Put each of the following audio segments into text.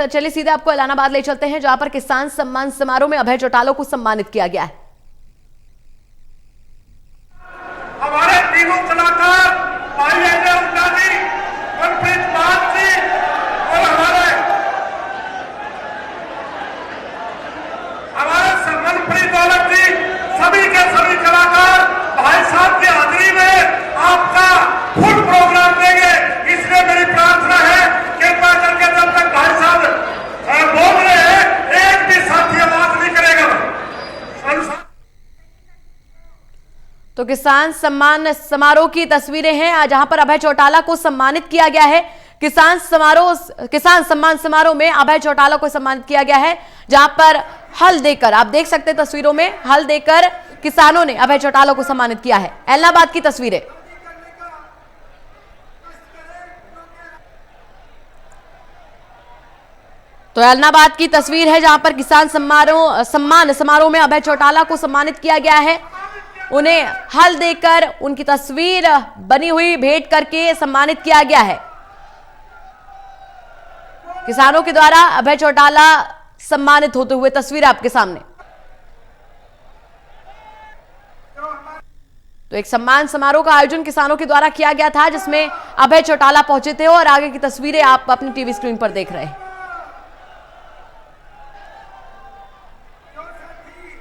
चलिए सीधे आपको इलाहाबाद ले चलते हैं, जहां पर किसान सम्मान समारोह में अभय चौटाला को सम्मानित किया गया है। हमारे तीनों कलाकार भाई अजय उल्टा जी, मनप्रीत मान जी और हमारे मनप्रीत औलख जी, सभी के सभी कलाकार भाई साहब की हाजिरी में आपका फुल प्रोग्राम देंगे। इसलिए मेरी प्रार्थना है, कृपा करके जब तक भाई साहब बोल रहे हैं एक भी साथी आवाज नहीं करेगा। तो किसान सम्मान समारोह की तस्वीरें हैं, जहां पर अभय चौटाला को सम्मानित किया गया है। किसान सम्मान समारोह में अभय चौटाला को सम्मानित किया गया है, जहां पर हल देकर, आप देख सकते हैं तस्वीरों में, हल देकर किसानों ने अभय चौटाला को सम्मानित किया है। इलाहाबाद की तस्वीरें। तो इलाहाबाद की तस्वीर है, जहां पर किसान सम्मान समारोह में अभय चौटाला को सम्मानित किया गया है। उन्हें हल देकर उनकी तस्वीर बनी हुई भेंट करके सम्मानित किया गया है। किसानों के द्वारा अभय चौटाला सम्मानित होते हुए तस्वीर आपके सामने। तो एक सम्मान समारोह का आयोजन किसानों के द्वारा किया गया था, जिसमें अभय चौटाला पहुंचे थे और आगे की तस्वीरें आप अपनी टीवी स्क्रीन पर देख रहे हैं।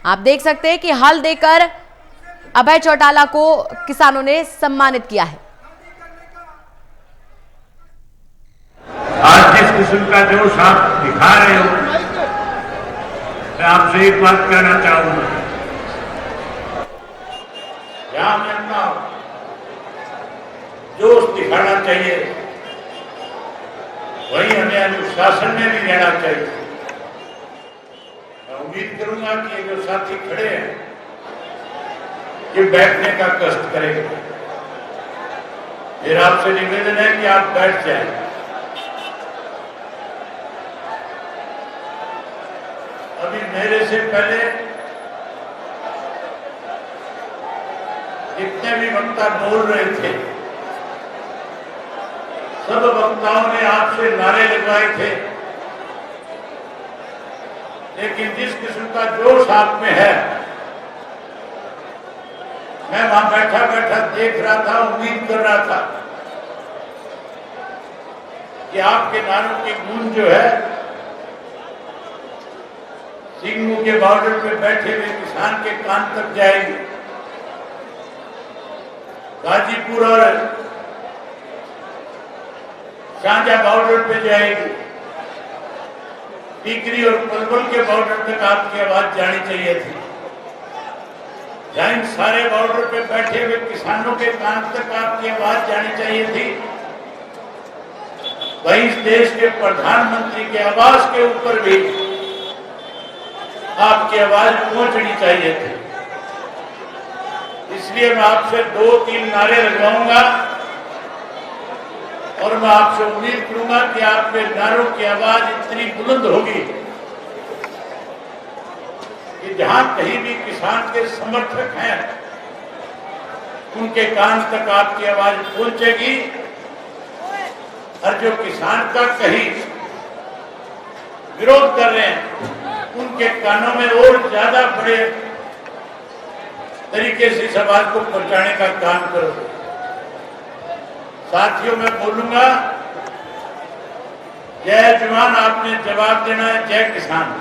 आप देख सकते हैं कि हल देकर अभय चौटाला को किसानों ने सम्मानित किया है। आज जिस किस्म का जोश आप दिखा रहे हो, मैं आपसे एक बात कहना चाहूंगा। यहां में अपना जोश दिखाना चाहिए, वही हमें अनुशासन में भी रहना चाहिए। मैं उम्मीद करूंगा कि ये जो साथी खड़े हैं ये बैठने का कष्ट करेंगे। मेरा आपसे निवेदन है कि आप बैठ जाएं। अभी मेरे से पहले जितने भी वक्ता बोल रहे थे, सब वक्ताओं ने आपसे नारे लगवाए थे, लेकिन जिस किस्म का जोश आप में है, मैं वहां बैठा बैठा देख रहा था, उम्मीद कर रहा था कि आपके नारों की गूंज जो है सिंगू के बॉर्डर पे बैठे हुए किसान के कान तक जाएगी, गाजीपुर और शाहजहां बॉर्डर पे जाएगी, टीकरी और पलवल के बॉर्डर तक आपकी आवाज जानी चाहिए थी। जहां इन सारे बॉर्डर पे बैठे हुए किसानों के कान तक आपकी आवाज जानी चाहिए थी, वही इस देश के प्रधानमंत्री के आवास के ऊपर भी आपकी आवाज पहुंचनी चाहिए थी। इसलिए मैं आपसे 2-3 नारे लगवाऊंगा और मैं आपसे उम्मीद करूंगा कि आपके नारों की आवाज इतनी बुलंद होगी कि जहां कहीं भी किसान के समर्थक हैं, उनके कान तक आपकी आवाज पहुंचेगी, और जो किसान का कहीं विरोध कर रहे हैं, उनके कानों में और ज्यादा बड़े तरीके से इस आवाज को पहुंचाने का काम करो। साथियों, मैं बोलूंगा, जय जवान आपने जवाब देना है, जय किसान।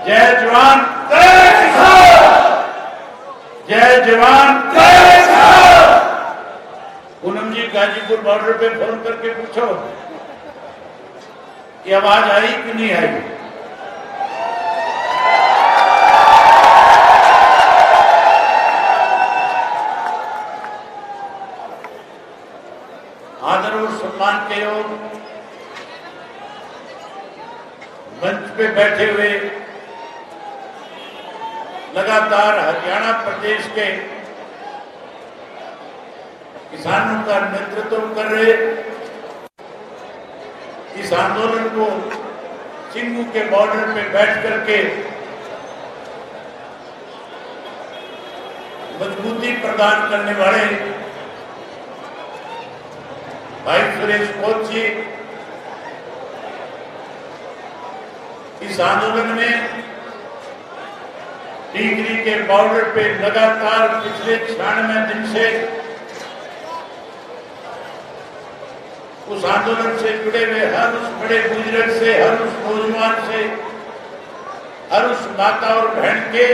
जय जवान जय किसान, जय जवान जय किसान। पूनम जी, गाजीपुर बॉर्डर पे फोन करके पूछो कि आवाज आई कि नहीं आई। आदर और सम्मान के योग मंच पे बैठे हुए लगातार हरियाणा प्रदेश के किसानों का नेतृत्व कर रहे, इस आंदोलन को सिंगू के बॉर्डर पे बैठ करके मजबूती प्रदान करने वाले भाई सुरेश कोच जी, इस आंदोलन में टिकरी के बॉर्डर पे लगातार पिछले 96 दिन से उस आंदोलन से जुड़े हुए हर उस बड़े बुजुर्ग से, हर उस नौजवान से, हर उस माता और बहन के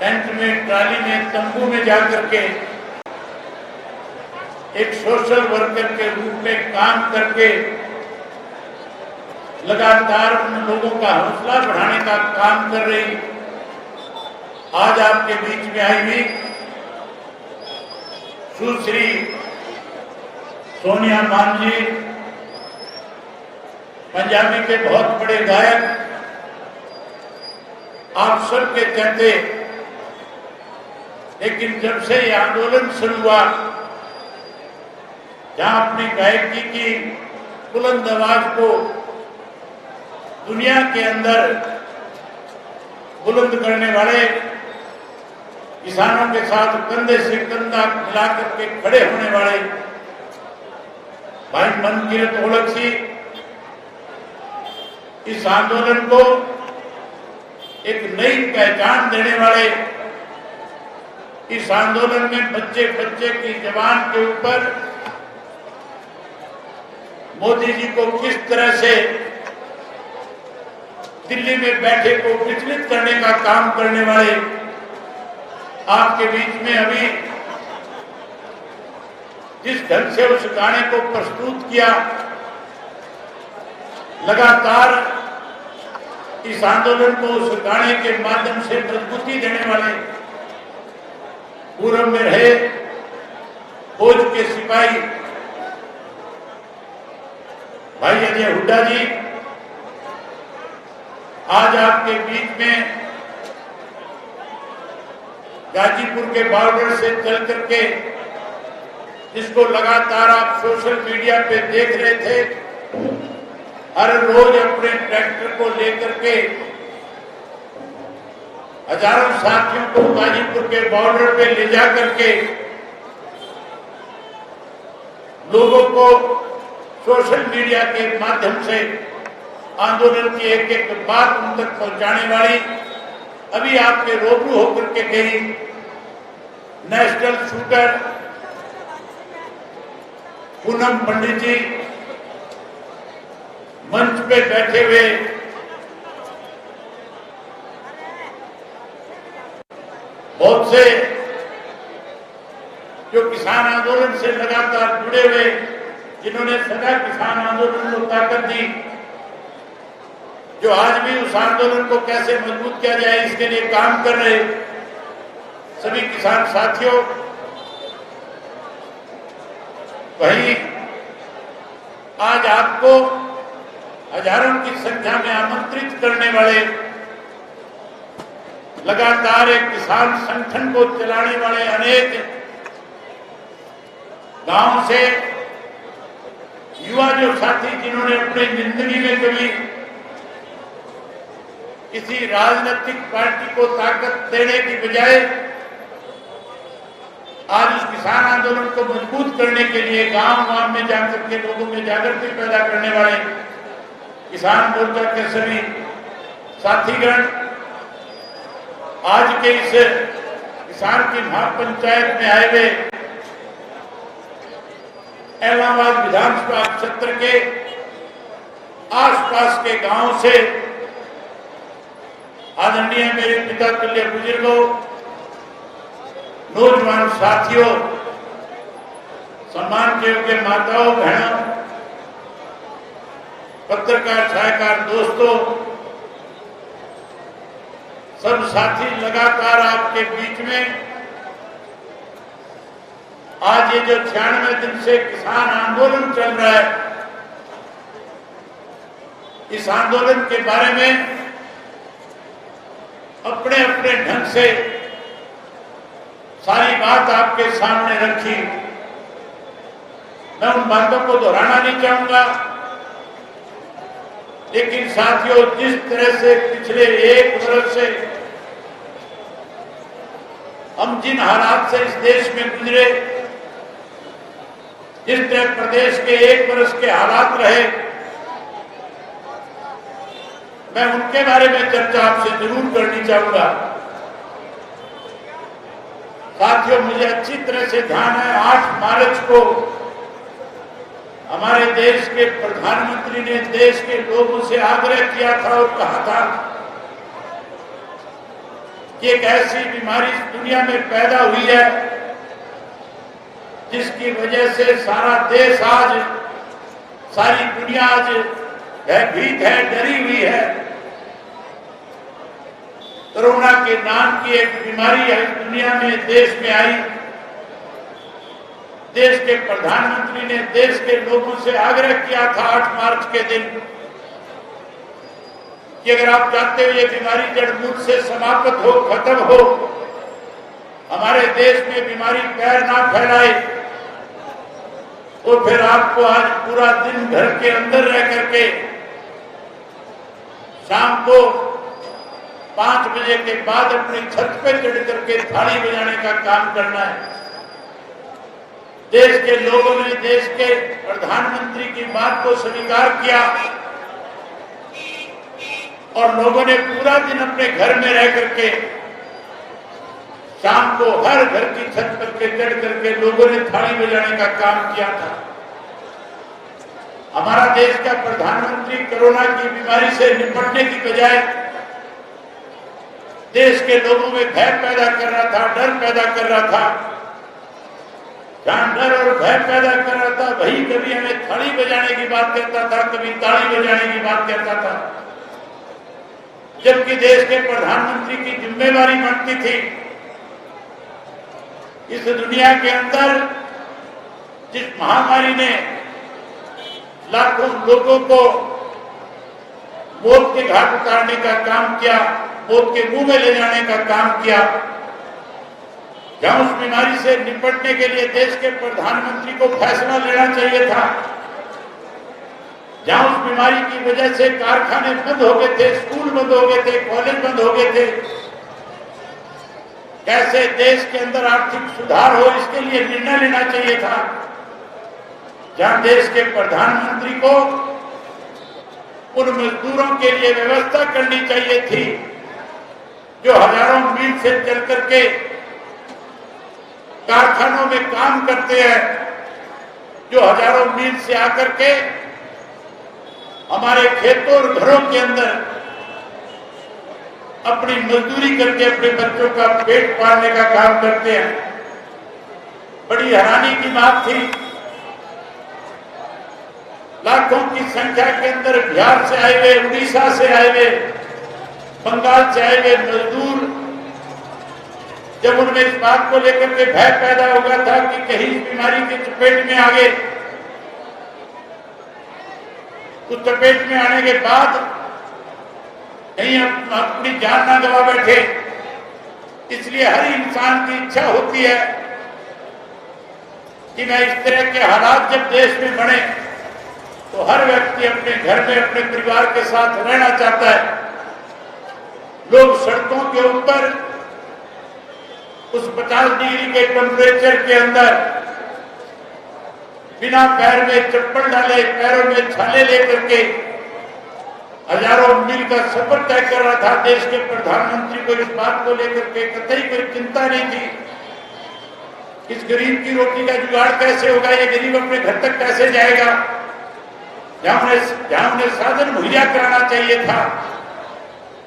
टेंट में, ट्राली में, तंबू में जाकर के एक सोशल वर्कर के रूप में काम करके लगातार उन लोगों का हौसला बढ़ाने का काम कर रही आज आपके बीच में आई हुई सुश्री सोनिया मान जी, पंजाबी के बहुत बड़े गायक, आप सबके कहते, लेकिन जब से ये आंदोलन शुरू हुआ, जहां अपनी गायकी की बुलंद आवाज को दुनिया के अंदर बुलंद करने वाले, किसानों के साथ कंधे से कंधा मिलाकर के खड़े होने वाले भाई मनकीरत ओलखसी इस आंदोलन को एक नई पहचान देने वाले, इस आंदोलन में बच्चे बच्चे की जबान के ऊपर मोदी जी को किस तरह से दिल्ली में बैठे को विचलित करने का काम करने वाले आपके बीच में अभी जिस ढंग से उस गाने को प्रस्तुत किया, लगातार इस आंदोलन को उस गाने के माध्यम से मजबूती देने वाले पूर्व में रहे फौज के सिपाही भाई अजय हुड्डा जी आज आपके बीच में गाजीपुर के बॉर्डर से चल करके, जिसको लगातार आप सोशल मीडिया पे देख रहे थे, हर रोज अपने ट्रैक्टर को लेकर के हजारों साथियों को गाजीपुर के बॉर्डर पे ले जा करके लोगों को सोशल मीडिया के माध्यम से आंदोलन की एक एक बात उन तक पहुंचाने वाली अभी आपके रूबरू होकर के गई नेशनल शूटर पूनम पंडित जी मंच पे बैठे हुए बहुत से जो किसान आंदोलन से लगातार जुड़े हुए, जिन्होंने सदा किसान आंदोलन को ताकत दी, जो आज भी उस आंदोलन को कैसे मजबूत किया जाए इसके लिए काम कर रहे सभी किसान साथियों, वहीं आज आपको हजारों की संख्या में आमंत्रित करने वाले, लगातार एक किसान संगठन को चलाने वाले अनेक गांव से युवा जो साथी, जिन्होंने अपनी जिंदगी में कभी किसी राजनीतिक पार्टी को ताकत देने की बजाय आज उस किसान आंदोलन को मजबूत करने के लिए गांव-गांव में जाकर के लोगों में जागृति पैदा करने वाले किसान मोर्चा के सभी साथीगण आज के इस किसान की महापंचायत में आए हुए इलाहाबाद विधानसभा क्षेत्र के आसपास के गांव से आदरणीय मेरे पिता तुल्य बुजुर्गों, नौजवान साथियों, सम्मान के योग्य माताओं बहनों, पत्रकार छायाकार दोस्तों, सब साथी लगातार आपके बीच में आज ये जो 96 दिन से किसान आंदोलन चल रहा है, इस आंदोलन के बारे में अपने अपने ढंग से सारी बात आपके सामने रखी। मैं उन बातों को दोहराना नहीं चाहूंगा, लेकिन साथियों, जिस तरह से पिछले 1 वर्ष से हम जिन हालात से इस देश में गुजरे, जिस तरह प्रदेश के 1 वर्ष के हालात रहे, मैं उनके बारे में चर्चा आपसे जरूर करनी चाहूंगा। साथियों, मुझे अच्छी तरह से ध्यान है 8 मार्च को हमारे देश के प्रधानमंत्री ने देश के लोगों से आग्रह किया था और कहा था कि एक ऐसी बीमारी इस दुनिया में पैदा हुई है जिसकी वजह से सारा देश आज, सारी दुनिया आज भयभीत है, डरी हुई है। कोरोना के नाम की एक बीमारी है दुनिया में, देश में आई। देश के प्रधानमंत्री ने देश के लोगों से आग्रह किया था 8 मार्च के दिन कि अगर आप चाहते हो ये बीमारी जड़ मूल से समाप्त हो, खत्म हो, हमारे देश में बीमारी पैर ना फैलाए, तो फिर आपको आज पूरा दिन घर के अंदर रह करके शाम को 5 बजे के बाद अपनी छत पे चढ़ करके थाली बजाने का काम करना है। देश के लोगों ने देश के प्रधानमंत्री की बात को स्वीकार किया और लोगों ने पूरा दिन अपने घर में रह करके शाम को हर घर की छत पर के चढ़ करके लोगों ने थाली बजाने का काम किया था। हमारा देश का प्रधानमंत्री कोरोना की बीमारी से निपटने की बजाय देश के लोगों में भय पैदा कर रहा था, डर पैदा कर रहा था। जहां डर और भय पैदा कर रहा था, वही कभी हमें थाली बजाने की बात कहता था, कभी ताली बजाने की बात कहता था। जबकि देश के प्रधानमंत्री की जिम्मेवारी बनती थी इस दुनिया के अंदर जिस महामारी ने लाखों लोगों को मौत के घाट उतारने का काम किया, मौत के मुंह में ले जाने का काम किया, जहां उस बीमारी से निपटने के लिए देश के प्रधानमंत्री को फैसला लेना चाहिए था, जहां उस बीमारी की वजह से कारखाने बंद हो गए थे, स्कूल बंद हो गए थे, कॉलेज बंद हो गए थे, कैसे देश के अंदर आर्थिक सुधार हो इसके लिए निर्णय लेना चाहिए था, जहां देश के प्रधानमंत्री को उन मजदूरों के लिए व्यवस्था करनी चाहिए थी जो हजारों मील से चल करके कारखानों में काम करते हैं, जो हजारों मील से आकर के हमारे खेतों और घरों के अंदर अपनी मजदूरी करके अपने बच्चों का पेट पालने का काम करते हैं। बड़ी हैरानी की बात थी, लाखों की संख्या के अंदर बिहार से आए हुए, उड़ीसा से आए हुए, बंगाल से आए हुए मजदूर, जब उनमें इस बात को लेकर के भय पैदा हो गया था कि कहीं इस बीमारी की चपेट में आ गए, तो चपेट में आने के बाद कहीं अपनी जान ना गवा बैठे, इसलिए हर इंसान की इच्छा होती है कि मैं इस तरह के हालात जब देश में बने तो हर व्यक्ति अपने घर में अपने परिवार के साथ रहना चाहता है। लोग सड़कों के ऊपर उस 50 डिग्री के टेम्परेचर के अंदर बिना पैर में चप्पल डाले, पैरों में छाले लेकर के हजारों मील का सफर तय कर रहा था। देश के प्रधानमंत्री को इस बात को लेकर के कतई कोई चिंता नहीं थी। इस गरीब की रोटी का जुगाड़ कैसे होगा, ये गरीब अपने घर तक कैसे जाएगा, जहां उन्हें साधन मुहैया कराना चाहिए था।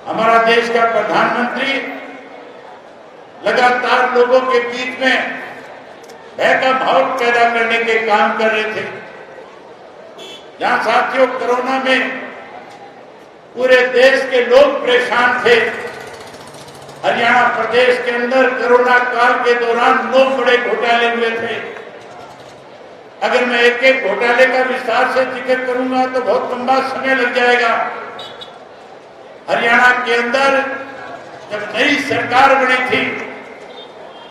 हमारा देश का प्रधानमंत्री लगातार लोगों के बीच में भय का भाव पैदा करने के काम कर रहे थे। जहां साथियों कोरोना में पूरे देश के लोग परेशान थे, हरियाणा प्रदेश के अंदर कोरोना काल के दौरान 9 बड़े घोटाले हुए थे। अगर मैं एक एक घोटाले का विस्तार से जिक्र करूंगा तो बहुत लंबा समय लग जाएगा। हरियाणा के अंदर जब नई सरकार बनी थी,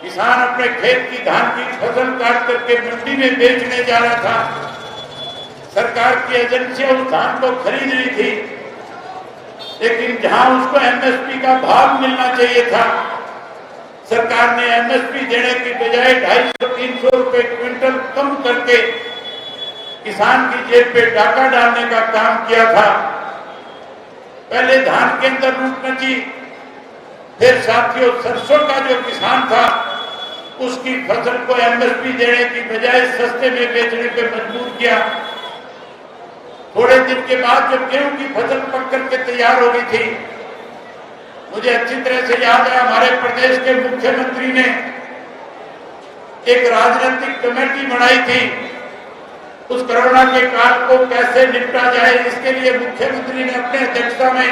किसान अपने खेत की धान की फसल काट करके मंडी में बेचने जा रहा था। सरकार की एजेंसियां उस धान को खरीद रही थी, लेकिन जहां उसको एमएसपी का भाव मिलना चाहिए था, सरकार ने एमएसपी देने की बजाय 250-300 रुपए क्विंटल कम करके किसान की जेब पे डाका डालने का काम किया था। पहले धान के अंदर लूट मची, फिर साथियों सरसों का जो किसान था उसकी फसल को एमएसपी देने की बजाय सस्ते में बेचने पे मजबूर किया। थोड़े दिन के बाद जब गेहूं की फसल पक करके तैयार हो गई थी, मुझे अच्छी तरह से याद है हमारे प्रदेश के मुख्यमंत्री ने एक राजनीतिक कमेटी बनाई थी। उस कोरोना के काल को कैसे निपटा जाए इसके लिए मुख्यमंत्री ने अपने अध्यक्षता में,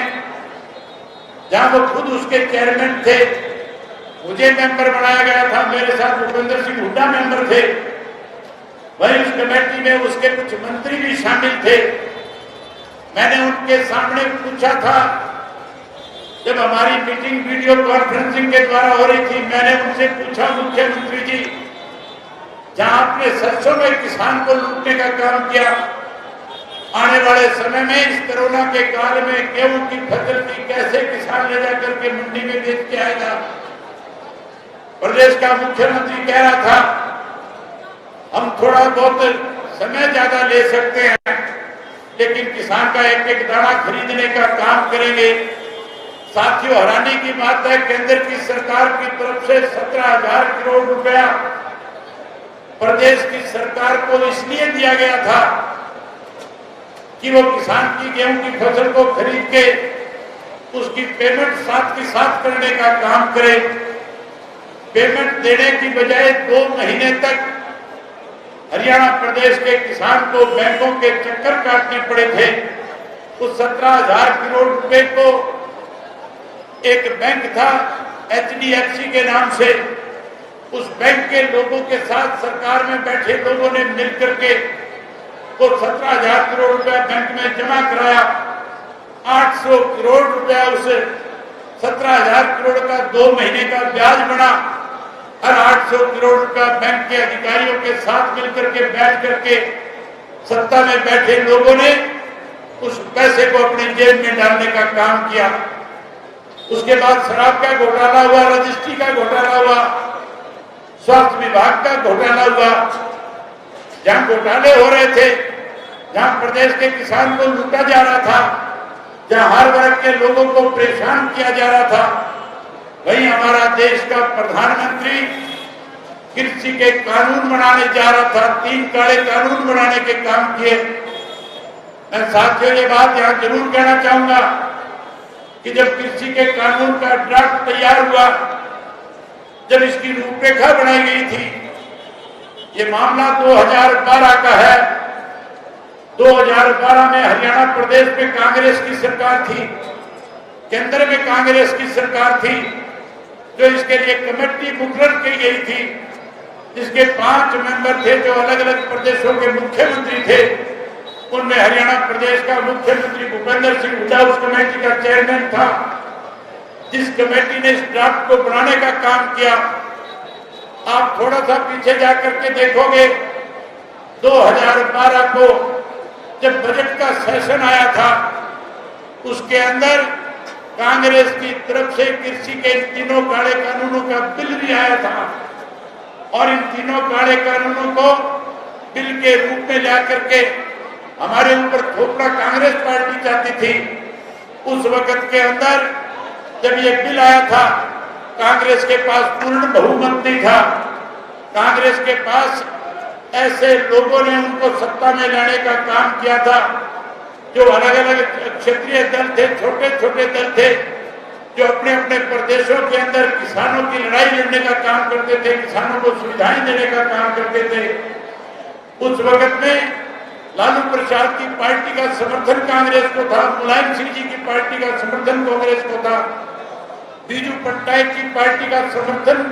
जहां वो खुद उसके चेयरमैन थे, मुझे मेंबर बनाया गया था, मेरे साथ भूपेंद्र सिंह हुड्डा मेंबर थे, वहीं उस कमेटी में उसके कुछ मंत्री भी शामिल थे। मैंने उनके सामने पूछा था, जब हमारी मीटिंग वीडियो कॉन्फ्रेंसिंग के द्वारा हो रही थी, मैंने उनसे पूछा, मुख्यमंत्री जी जहां आपने सरसों में किसान को लूटने का काम किया, आने वाले समय में इस कोरोना के काल में गेहूं की फसल की कैसे किसान ले जाकर के मंडी में बेच के आएगा। प्रदेश का मुख्यमंत्री कह रहा था हम थोड़ा बहुत समय ज्यादा ले सकते हैं, लेकिन किसान का एक एक दाना खरीदने का काम करेंगे। साथियों, हैरानी की बात है, केंद्र की सरकार की तरफ से 17,000 करोड़ रुपया प्रदेश की सरकार को इसलिए दिया गया था कि वो किसान की गेहूं की फसल को खरीद के उसकी पेमेंट साथ के साथ करने का काम करे। पेमेंट देने की बजाय 2 महीने तक हरियाणा प्रदेश के किसान को बैंकों के चक्कर काटने पड़े थे। उस 17,000 करोड़ रुपए को एक बैंक था HDFC के नाम से, उस बैंक के लोगों के साथ सरकार में बैठे लोगों ने मिलकर के वो 17,000 करोड़ रुपया बैंक में जमा कराया। 800 करोड़ रुपया उस 17,000 करोड़ का 2 महीने का ब्याज बना और 800 करोड़ रुपया बैंक के अधिकारियों के साथ मिलकर के बैठ करके सत्ता में बैठे लोगों ने उस पैसे को अपनी जेब में डालने का काम किया। उसके बाद शराब का घोटाला हुआ, रजिस्ट्री का घोटाला हुआ, स्वास्थ्य विभाग का घोटाला हुआ। जहां घोटाले हो रहे थे, जहां प्रदेश के किसान को लूटा जा रहा था, जहां हर वर्ग के लोगों को परेशान किया जा रहा था, वहीं हमारा देश का प्रधानमंत्री कृषि के कानून बनाने जा रहा था। 3 काले कानून बनाने के काम किए। मैं साथियों ये बात यहां जरूर कहना चाहूंगा कि जब कृषि के कानून का ड्राफ्ट तैयार हुआ, जब इसकी रूपरेखा बनाई गई थी, ये मामला 2012 का है। 2012 में हरियाणा प्रदेश में कांग्रेस की सरकार थी, केंद्र में कांग्रेस की सरकार थी, जो इसके लिए कमेटी मुकर्रर की गई थी, जिसके 5 मेंबर थे जो अलग अलग प्रदेशों के मुख्यमंत्री थे। उनमें हरियाणा प्रदेश का मुख्यमंत्री भूपेंद्र सिंह हुड्डा उस कमेटी का चेयरमैन था, जिस कमेटी ने इस ड्राफ्ट को बनाने का काम किया। आप थोड़ा सा पीछे जाकर के देखोगे, 2012 को जब बजट का सेशन आया था, उसके अंदर कांग्रेस की तरफ से कृषि के इन 3 काले कानूनों का बिल भी आया था और इन 3 काले कानूनों को बिल के रूप में ला करके हमारे ऊपर थोपना कांग्रेस पार्टी चाहती थी। उस वक्त के अंदर जब ये बिल आया था, कांग्रेस के पास पूर्ण बहुमत नहीं था। कांग्रेस के पास ऐसे लोगों ने उनको सत्ता में लाने का काम किया था जो अलग अलग क्षेत्रीय दल थे, छोटे छोटे दल थे, जो अपने अपने प्रदेशों के अंदर किसानों की लड़ाई लड़ने का काम करते थे, किसानों को सुविधाएं देने का काम करते थे। उस वक्त में लालू प्रसाद की पार्टी का समर्थन कांग्रेस को था, मुलायम सिंह जी की पार्टी का समर्थन कांग्रेस को था, बीजू पट्टायक की पार्टी का समर्थन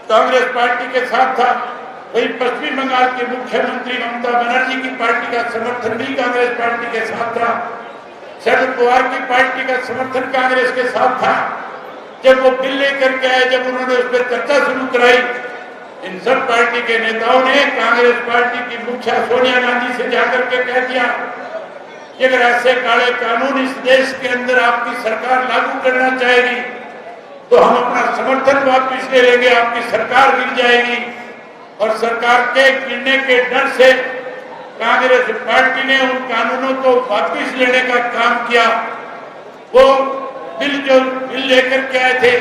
कांग्रेस पार्टी के साथ था। वहीं पश्चिम बंगाल के मुख्यमंत्री ममता बनर्जी की पार्टी का समर्थन भी कांग्रेस पार्टी के साथ था। शरद पवार की पार्टी का समर्थन कांग्रेस के साथ था। जब वो बिल लेकर के आए, जब उन्होंने उस पर चर्चा शुरू कराई, इन सब पार्टी के नेताओं ने कांग्रेस पार्टी की मुखिया सोनिया गांधी से जाकर के कह दिया कि अगर ऐसे काले कानून इस देश के अंदर आपकी सरकार लागू करना चाहेगी तो हम अपना समर्थन वापस ले लेंगे, आपकी सरकार गिर जाएगी। और सरकार के गिरने के डर से कांग्रेस पार्टी ने उन कानूनों को वापस लेने का काम किया। वो बिल लेकर के आए थे,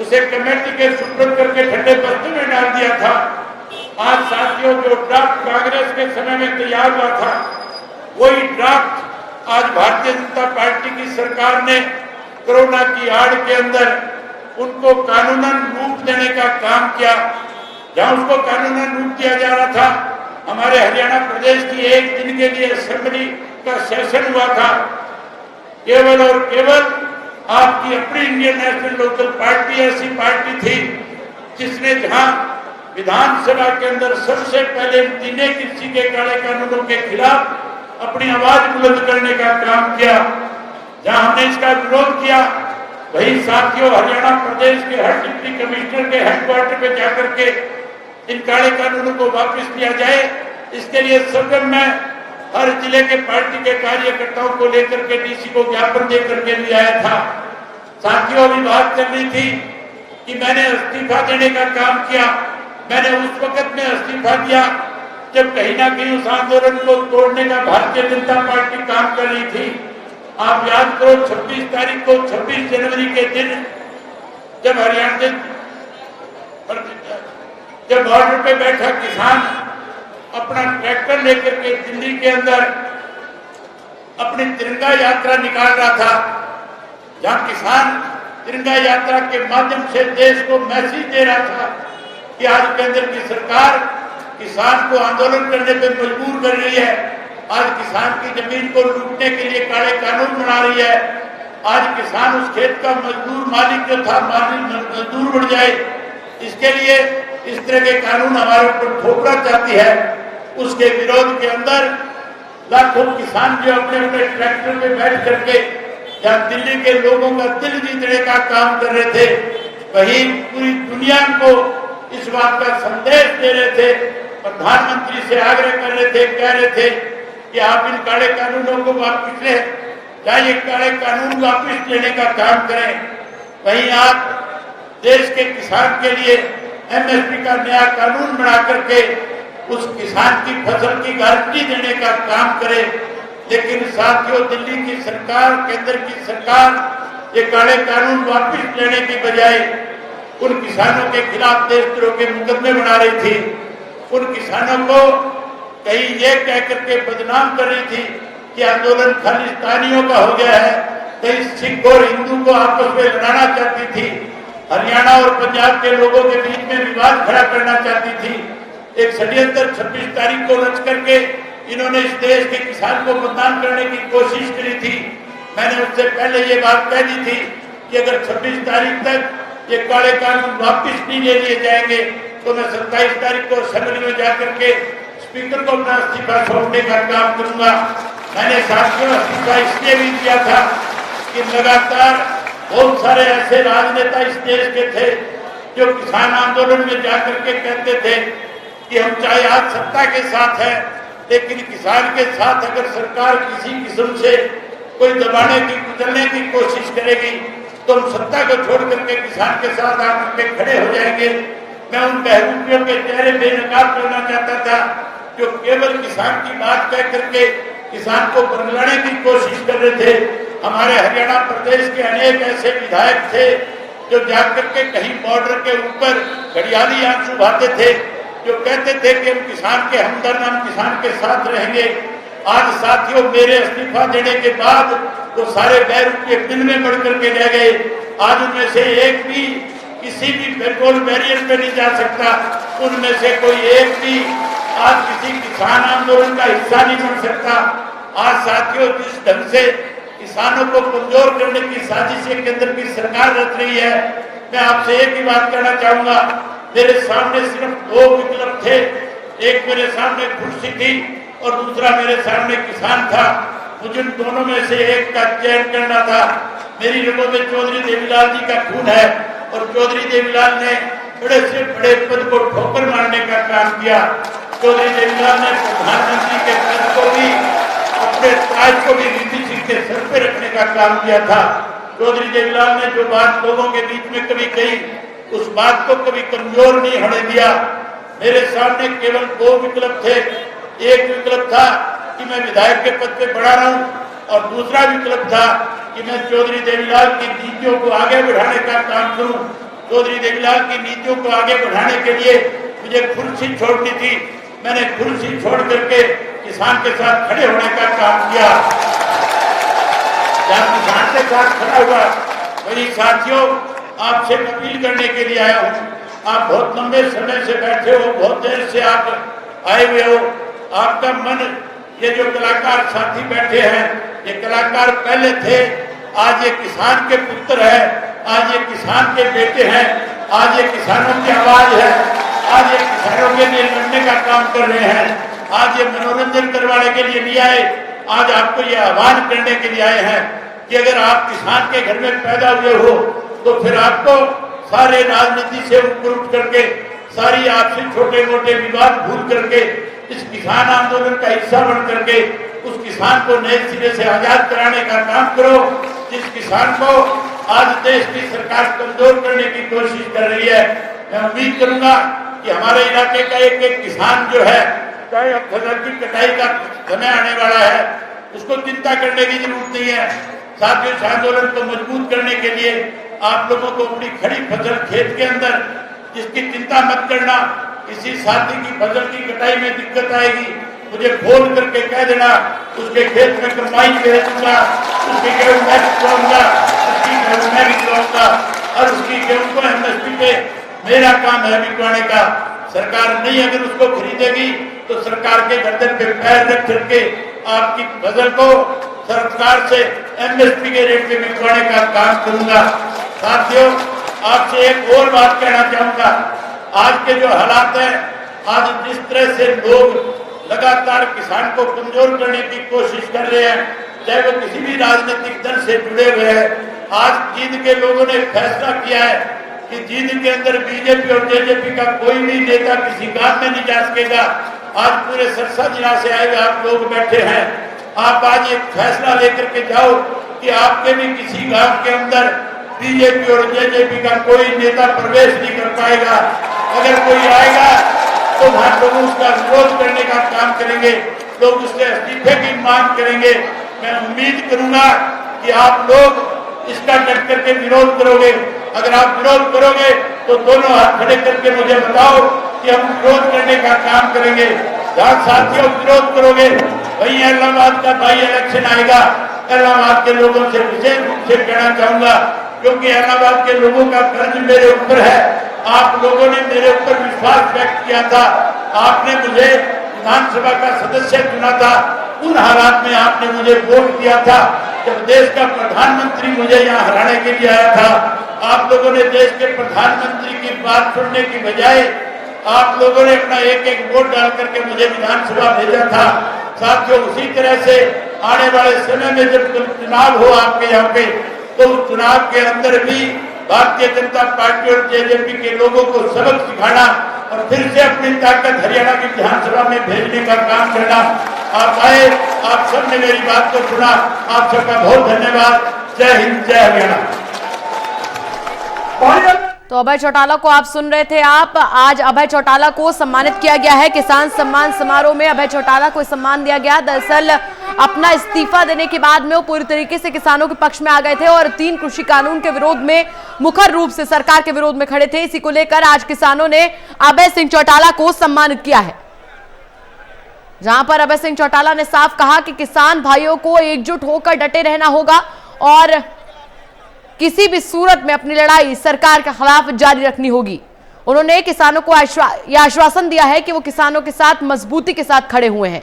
उसे कमेटी के सुपुर्द करके ठंडे बस्ते में डाल दिया था। आज साथियों, जो ड्राफ्ट कांग्रेस के समय में तैयार हुआ था, वही ड्राफ्ट आज भारतीय जनता पार्टी की सरकार ने कोरोना की आड़ के अंदर उनको कानूनन रूप देने का काम किया। जहां उसको कानूनन रूप दिया जा रहा था, हमारे हरियाणा प्रदेश की एक दिन के लिए असेंबली का सेशन हुआ था। केवल और केवल आपकी अपनी इंडियन नेशनल लोकल पार्टी ऐसी पार्टी थी जिसने जहां विधानसभा के अंदर सबसे पहले तीनों कृषि के काले कानूनों के खिलाफ अपनी आवाज बुलंद करने का काम किया। जहां हमने इसका विरोध किया, वही साथियों हरियाणा प्रदेश के हर डिप्टी कमिश्नर के हेडक्वार्टर पे जाकर के इन काले कानूनों को वापस लिया जाए, इसके लिए सदन में हर जिले के पार्टी के कार्यकर्ताओं को लेकर के डीसी को ज्ञापन देकर के भी आया था। साथियों, अभी बात चल रही थी कि मैंने इस्तीफा देने का काम किया। मैंने उस वक्त में इस्तीफा दिया जब कहीं ना कहीं उस आंदोलन को तोड़ने का भारतीय जनता पार्टी काम कर रही थी। आप याद करो, 26 तारीख को 26 जनवरी के दिन जब हरियाणा जब बॉर्डर पे बैठा किसान अपना ट्रैक्टर लेकर के दिल्ली के अंदर अपनी तिरंगा यात्रा निकाल रहा था, जहां किसान तिरंगा यात्रा के माध्यम से देश को मैसेज दे रहा था कि आज केंद्र की सरकार किसान को आंदोलन करने पे मजबूर कर रही है। आज किसान की जमीन को लूटने के लिए काले कानून बना रही है। आज किसान उस खेत का मजदूर मालिक जो था, मजदूर बढ़ जाए, इसके लिए इस तरह के कानून हमारे ऊपर थोपना चाहती है। उसके विरोध के अंदर लाखों किसान जो अपने अपने ट्रैक्टर में बैठ करके जहाँ दिल्ली के लोगों का दिल जीतने का काम कर रहे थे, वही पूरी दुनिया को इस बात का संदेश दे रहे थे, प्रधानमंत्री से आग्रह कर रहे थे, कह रहे थे कि आप इन काले कानूनों को वापस लें, चाहे काले कानून वापस लेने का काम करें। वहीं आप देश के किसान के लिए एमएसपी का नया कानून बना करके उस किसान की फसल की गारंटी देने का काम करें। लेकिन साथियों, दिल्ली की सरकार, केंद्र की सरकार ये काले कानून वापस लेने की बजाय उन किसानों के खिलाफ देशद्रोह के मुकदमे बना रही थी। उन किसानों को कहीं ये कह करके बदनाम कर रही थी कि आंदोलन खालिस्तानियों का हो गया है, कहीं सिख और हिंदू को आपस में लड़ाना चाहती थी, हरियाणा और पंजाब के लोगों के बीच में विवाद खड़ा करना चाहती थी। एक षड्यंत्र 26 तारीख को रच करके इन्होंने इस देश के किसान को बदनाम करने की कोशिश करी थी। मैंने उससे पहले ये बात कह दी थी कि अगर 26 तारीख तक ये काले कानून वापिस नहीं ले लिए जाएंगे तो मैं 27 तारीख को असेंबली में जाकर के स्पीकर को अपना इस्तीफा सौंपने का काम करूंगा। मैंने साथियों इस्तीफा इसलिए भी दिया था कि लगातार बहुत सारे ऐसे राजनेता इस देश के थे जो किसान आंदोलन में जाकर के कहते थे कि हम चाहे आज सत्ता के साथ हैं, लेकिन किसान के साथ अगर सरकार किसी किस्म से कोई दबाने की कुचलने की कोशिश करेगी तो हम सत्ता को छोड़ करके किसान के साथ आकर के खड़े हो जाएंगे। मैं उन बहरूपियों के चेहरे बेनकाब करना चाहता था जो केवल किसान की बात कह करके किसान को बरगलाने की कोशिश कर रहे थे। हमारे हरियाणा प्रदेश के अनेक ऐसे विधायक थे जो जाकर के कहीं बॉर्डर के ऊपर घड़ियाली आंसू बहाते थे, जो कहते थे कि हम किसान के हमदर्द, हम किसान के साथ रहेंगे। आज साथियों, मेरे इस्तीफा देने के बाद वो सारे बहरूपीय बिल में बढ़ करके रह गए। आज उनमें से एक भी किसी भी पेट्रोल बैरियर पे नहीं जा सकता, उनमें से कोई एक भी आज किसी किसान आंदोलन का हिस्सा नहीं बन सकता। आज साथियों, जिस ढंग से किसानों को कमजोर करने की साजिश केंद्र की सरकार रच रही है, मैं आपसे एक ही बात कहना चाहूंगा, मेरे सामने सिर्फ दो विकल्प थे, एक मेरे सामने कुर्सी थी और दूसरा मेरे सामने किसान था। मुझे उन दोनों में से एक का चयन करना था। मेरी रगों में चौधरी देवीलाल जी का खून है और चौधरी देवीलाल ने बड़े से बड़े पद को ठोकर मारने का काम किया। चौधरी देवीलाल ने प्रधानमंत्री के पद को भी, अपने ताज को भी रीति सिंह के सर पे रखने का काम किया था। चौधरी देवीलाल ने जो बात लोगों के बीच में कभी कही, उस बात को कभी कमजोर नहीं होने दिया। मेरे सामने केवल दो विकल्प थे। एक विकल्प था कि मैं विधायक के पद पे बढ़ा रहूं और दूसरा विकल्प था कि मैं चौधरी देवीलाल की नीतियों को आगे बढ़ाने का काम करूं। चौधरी देवीलाल की नीतियों को आगे बढ़ाने के लिए मुझे कुर्सी छोड़नी थी। मैंने कुर्सी छोड़ करके किसान के साथ खड़े होने का काम किया। जब किसान के साथ खड़ा हुआ, वही साथियों आपसे अपील करने के लिए आया हूँ। आप बहुत लंबे समय से बैठे हो, बहुत देर से आप आए हुए हो। आपका मन, ये जो कलाकार साथी बैठे हैं, ये कलाकार पहले थे, आज ये किसान के पुत्र है, आज ये किसान के बेटे हैं, आज ये किसानों की आवाज है, आज ये किसानों के लिए लड़ने का काम कर रहे हैं, आज ये मनोरंजन करवाने के लिए नहीं आए, आज आपको ये आह्वान करने के लिए आए हैं कि अगर आप किसान के घर में पैदा हुए हो तो फिर आपको सारे राजनीति से ऊपर उठ करके, सारी आपसे छोटे मोटे विवाद भूल करके इस किसान आंदोलन का हिस्सा बन करके उस किसान को नए सिरे से आजाद कराने का काम करो, जिस किसान को आज देश की सरकार कमजोर करने की कोशिश कर रही है। मैं उम्मीद करूंगा कि हमारे इलाके का एक एक किसान जो है, चाहे अब फसल की कटाई का समय आने वाला है, उसको चिंता करने की जरूरत नहीं है। साथियों, इस आंदोलन को मजबूत करने के लिए आप लोगों को अपनी खड़ी फसल खेत के अंदर, जिसकी चिंता मत करना, किसी साथी की फसल की कटाई में दिक्कत आएगी, मुझे फोन करके कह देना, उसके खेत में कंबाइन भेज दूंगा, उसके गेहूं मैं बिकवाऊंगा, उसकी गेहूं मैं बिकवाऊंगा और उसकी गेहूं को एमएसपी पे मेरा काम है बिकवाने का। सरकार नहीं अगर उसको खरीदेगी तो सरकार के गर्दन पे पैर रख करके आपकी फसल को सरकार से एमएसपी के रेट पे बिकवाने का काम करूंगा। साथियों, आपसे एक और बात कहना चाहूंगा। आज के जो हालात हैं, आज जिस तरह से लोग लगातार किसान को कमजोर करने की कोशिश कर रहे हैं, चाहे वो किसी भी राजनीतिक दल से जुड़े हुए हैं, आज जींद के लोगों ने फैसला किया है कि जींद के अंदर बीजेपी और जेजेपी का कोई भी नेता किसी गांव में नहीं जा सकेगा। आज पूरे सरसा जिला से आए हुए आप लोग बैठे हैं, आप आज एक फैसला लेकर के जाओ कि आपके भी किसी गांव के अंदर बीजेपी और जेजेपी का कोई नेता प्रवेश नहीं कर पाएगा। अगर कोई आएगा तो वहां लोग उसका विरोध करने का काम करेंगे, लोग उसके इस्तीफे की मांग करेंगे। मैं उम्मीद करूंगा कि आप लोग इसका डट करके विरोध करोगे। अगर आप विरोध करोगे तो दोनों हाथ खड़े करके मुझे बताओ कि हम विरोध करने का काम करेंगे। जहाँ साथियों विरोध करोगे, वहीं इलाहाबाद का बाई इलेक्शन आएगा। इलाहाबाद के लोगों से विशेष रूप से कहना चाहूंगा, क्योंकि इलाहाबाद के लोगों का कर्ज मेरे ऊपर है। आप लोगों ने मेरे ऊपर विश्वास व्यक्त किया था, आपने मुझे विधानसभा का सदस्य चुना था, उन हालात में आपने मुझे वोट दिया था जब देश का प्रधानमंत्री मुझे यहाँ हराने के लिए आया था। आप लोगों ने देश के प्रधानमंत्री की बात सुनने की बजाय आप लोगों ने अपना एक एक वोट डाल करके मुझे विधानसभा भेजा था। साथियों, उसी तरह से आने वाले समय में जब चुनाव हो आपके यहाँ पे, तो उस चुनाव के अंदर भी भारतीय जनता पार्टी और जेजेपी के लोगों को सबक सिखाना और फिर से अपनी ताकत हरियाणा की विधानसभा में भेजने का काम करना। आप आए, आप सबने मेरी बात को सुना, आप सबका बहुत धन्यवाद। जय हिंद, जय हरियाणा। तो अभय चौटाला को आप सुन रहे थे। आज अभय चौटाला को सम्मानित किया गया है। किसान सम्मान समारोह में अभय चौटाला को सम्मान दिया गया। दरअसल अपना इस्तीफा देने के बाद में वो पूरी तरीके से किसानों के पक्ष में आ गए थे और 3 कृषि कानून के विरोध में, मुखर रूप से सरकार के विरोध में खड़े थे। इसी को लेकर आज किसानों ने अभय सिंह चौटाला को सम्मानित किया है, जहां पर अभय सिंह चौटाला ने साफ कहा कि किसान भाइयों को एकजुट होकर डटे रहना होगा और किसी भी सूरत में अपनी लड़ाई सरकार के खिलाफ जारी रखनी होगी। उन्होंने किसानों को यह आश्वासन दिया है कि वो किसानों के साथ मजबूती के साथ खड़े हुए हैं।